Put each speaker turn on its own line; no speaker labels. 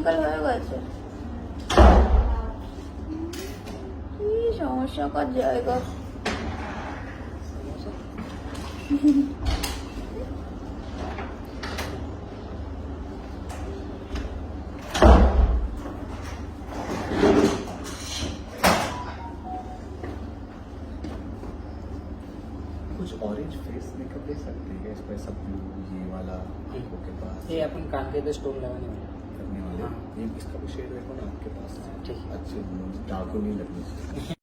Technical হয়ে গেছে। কি সমস্যাকর জায়গা।
कुछ ऑरेंज फेस मेकअप दे सकते हैं इसमें सब ब्लू ये वाला आंखों के पास
ये अपन कान के पे स्टोन लगाने वाले
करने वाले
हाँ।
ये इसका भी शेड देखो ना आपके पास
ठीक है।
अच्छे डार्क नहीं लगनी चाहिए।